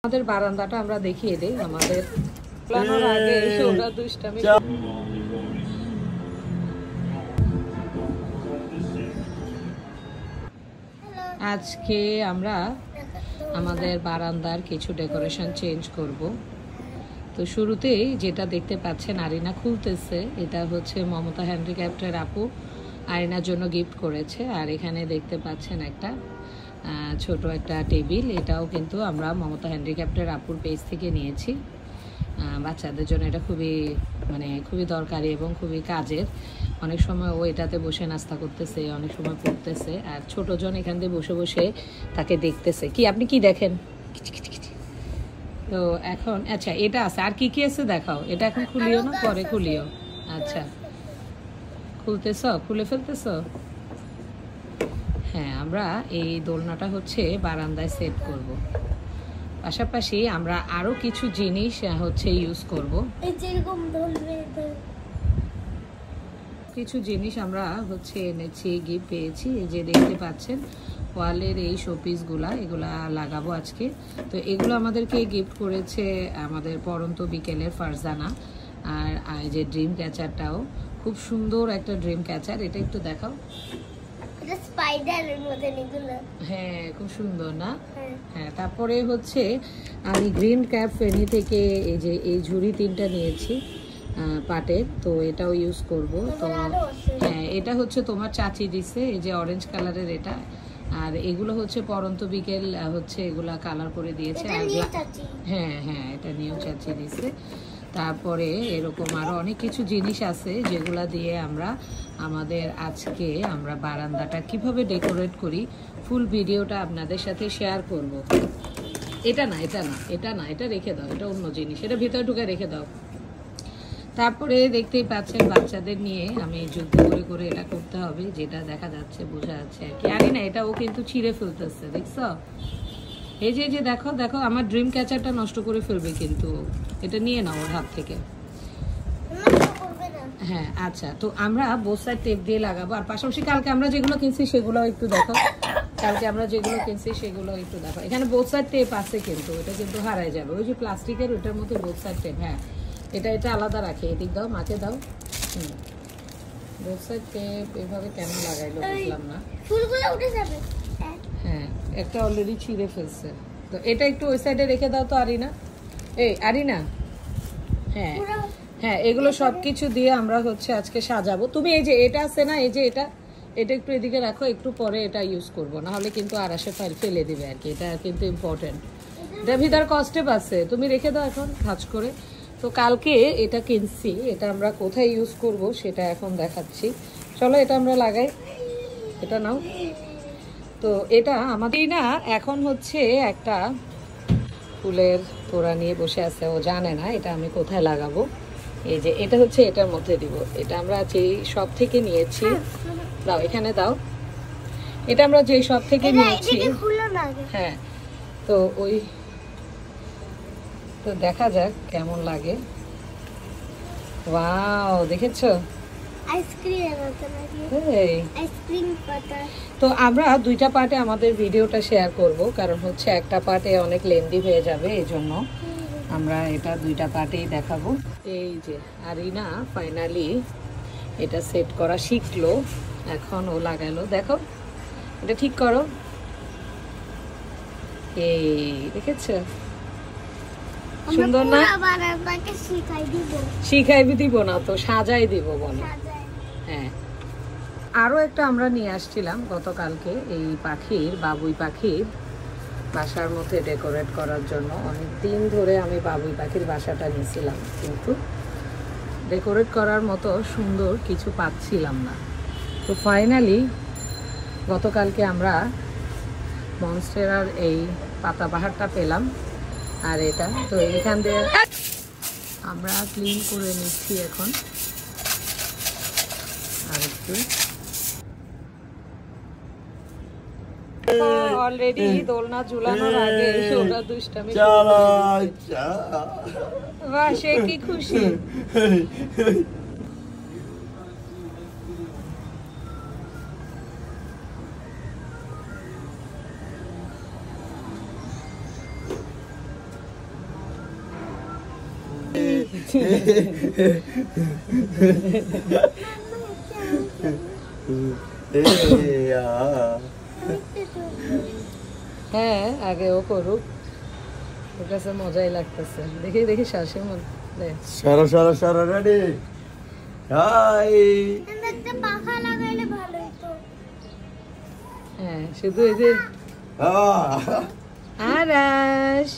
আমাদের বারান্দাটা আমরা দেখিয়ে দেই আমাদের প্ল্যানের আগে এসে ওরা দুষ্টামি। আজকে আমরা আমাদের বারান্দার কিছু ডেকোরেশন চেঞ্জ করব। তো শুরুতেই যেটা দেখতে পাচ্ছেন আরিনা খুলতেছে, এটা হচ্ছে মমতা হ্যান্ডিক্যাপ্টের আপু আরিনার জন্য গিফট করেছে। আর এখানে দেখতে পাচ্ছেন একটা ছোট একটা টেবিল, এটাও কিন্তু আমরা মমতা হ্যান্ডিক্যাপ্টের আপুর পেজ থেকে নিয়েছি। বাচ্চাদের জন্য এটা খুবই দরকারি এবং খুবই কাজের। অনেক সময় ও এটাতে বসে নাস্তা করতেছে, অনেক সময় পড়তেছে, আর ছোটজন এখান দিয়ে বসে বসে তাকে দেখতেছে। কি আপনি কি দেখেন? তো এখন আচ্ছা এটা আছে, আর কি কি আছে দেখাও। এটা এখন খুলিও না, পরে খুলিও। আচ্ছা খুলতেছ, খুলে ফেলতেছ? হ্যাঁ, আমরা এই দোলনাটা হচ্ছে বারান্দায় সেট করব। পাশাপাশি আমরা আরো কিছু জিনিস হচ্ছে ইউজ করব। কিছু জিনিস আমরা হচ্ছে এনেছি, গিফট পেয়েছি। এই যে দেখতে পাচ্ছেন ওয়ালের এই শোপিসগুলা, এগুলা লাগাবো আজকে। তো এগুলো আমাদেরকে গিফট করেছে আমাদের পরন্ত বিকেলের ফারজানা। আর যে ড্রিম ক্যাচারটাও খুব সুন্দর একটা ড্রিম ক্যাচার, এটা একটু দেখাও। হ্যাঁ, খুব সুন্দর না? হ্যাঁ, তারপরে হচ্ছে আমি গ্রিন ক্যাপ ফেনি থেকে এই যে এই ঝুড়ি 3টা নিয়েছি পাটের, তো এটাও ইউজ করব। তো হ্যাঁ, এটা হচ্ছে তোমার চাচি দিছে, এই যে অরেঞ্জ কালারের এটা। আর এগুলো হচ্ছে পরন্ত বিকেল হচ্ছে এগুলা কালার করে দিয়েছে। হ্যাঁ হ্যাঁ, এটা নিয়েও চাচি দিছে। তারপরে এরকম আরো অনেক কিছু জিনিস আছে যেগুলা দিয়ে আমরা বারান্দাটা কিভাবে ডেকোরেট করি ফুল ভিডিওটা আপনাদের সাথে শেয়ার করব। এটা রেখে দাও, এটা অন্য জিনিস, এটা ভিতরে ঢুকে রেখে দাও। তারপরে দেখতেই পাচ্ছেন বাচ্চাদের নিয়ে আমি যুদ্ধ করে করে এটা করতে হবে, যেটা দেখা যাচ্ছে বোঝা যাচ্ছে আর কি। আরে না, এটা ও কিন্তু ছিঁড়ে ফেলতেছে, দেখছো? এই যে দেখো দেখো, আমার ড্রিম ক্যাচারটা নষ্ট করে ফেলবে কিন্তু। এটা নিয়ে নাও ওর হাত থেকে। হ্যাঁ আচ্ছা, তো আমরা বোথ সাইড টেপ দিয়ে লাগাবো। আর পাশাপাশি কালকে আমরা যেগুলো কিনছি সেগুলো একটু দেখো। এখানে বোথ সাইড টেপ আছে কিন্তু এটা কিন্তু হারাই যাবে। ওই যে প্লাস্টিকের ওইটার মতো বোথ সাইড টেপ। হ্যাঁ, এটা আলাদা রাখে, এদিক দাও, মাকে দাও। বোথ সাইড টেপ এভাবে কেন লাগাইলো বুঝলাম না। ফুলগুলো উঠে যাবে। হ্যাঁ, একটা অলরেডি ছিঁড়ে ফেলছে। তো এটা একটু ওই সাইডে রেখে দাও তো আরিনা। আরিনা, হ্যাঁ হ্যাঁ, এগুলো সবকিছু দিয়ে আমরা হচ্ছে আজকে সাজাবো। তুমি এই যে এটা আছে না, এই যে এটা একটু এদিকে রাখো, একটু পরে এটা ইউজ করবো, না হলে কিন্তু আরাশে ফেলে দিবে আর কি। এটা কিন্তু ইম্পর্টেন্ট, এটা ভিতর কস্টেপ আছে, তুমি রেখে দাও এখন ভাঁজ করে। তো কালকে এটা কিনছি, এটা আমরা কোথায় ইউজ করব সেটা এখন দেখাচ্ছি। চলো এটা আমরা লাগাই, এটা নাও। তো এটা আমাদের না এখন হচ্ছে একটা ফুলের তোড়া নিয়ে বসে আছে, ও জানে না এটা আমি কোথায় লাগাবো। এই যে এটা হচ্ছে এটার মধ্যে দিব, এটা আমরা যেই শপ থেকে নিয়েছি। দাও এখানে দাও, এটা আমরা যেই শপ থেকে নিয়েছি। হ্যাঁ, তো তো দেখা যাক কেমন লাগে। ওয়াও, দেখেছো? তো আমরা 2টা পার্টে আমাদের ভিডিওটা শেয়ার করব, কারণ হচ্ছে একটা পার্টে অনেক লেন্দি হয়ে যাবে, এই জন্য আমরা এটা 2টা পার্টেই দেখাবো। এই যে আরিনা ফাইনালি এটা সেট করা শিখলো, এখন ও লাগালো। দেখো এটা ঠিক করো। এই দেখেছো সুন্দর না? শিখাই দিব না তো, সাজাই দিব বলো। হ্যাঁ, আরো একটা আমরা নিয়ে আসছিলাম গতকালকে, এই বাবুই পাখির বাসার মধ্যে ডেকোরেট করার জন্য। অনেক দিন ধরে আমি বাবুই পাখির বাসাটা নিয়েছিলাম, কিন্তু ডেকোরেট করার মতো সুন্দর কিছু পাচ্ছিলাম না। তো ফাইনালি গতকালকে আমরা মনস্টেরার এই পাতাবাহারটা পেলাম। আর এটা তো এখান দিয়ে আমরা ক্লিন করে নিচ্ছি এখন। আর একটু অলরেডি দোলনা ঝুলানোর আগে ওরা দুষ্টামি। বাহ, সে কি খুশি। হ্যাঁ আগে ও করুক, ওর কাছে মজাই লাগতেছে। দেখি দেখি শ্বাসের মধ্যে সরো সরো সরো রেডি হাই। একটা পাখা লাগাইলে ভালো হতো। হ্যাঁ শুধু এই যে আরাশ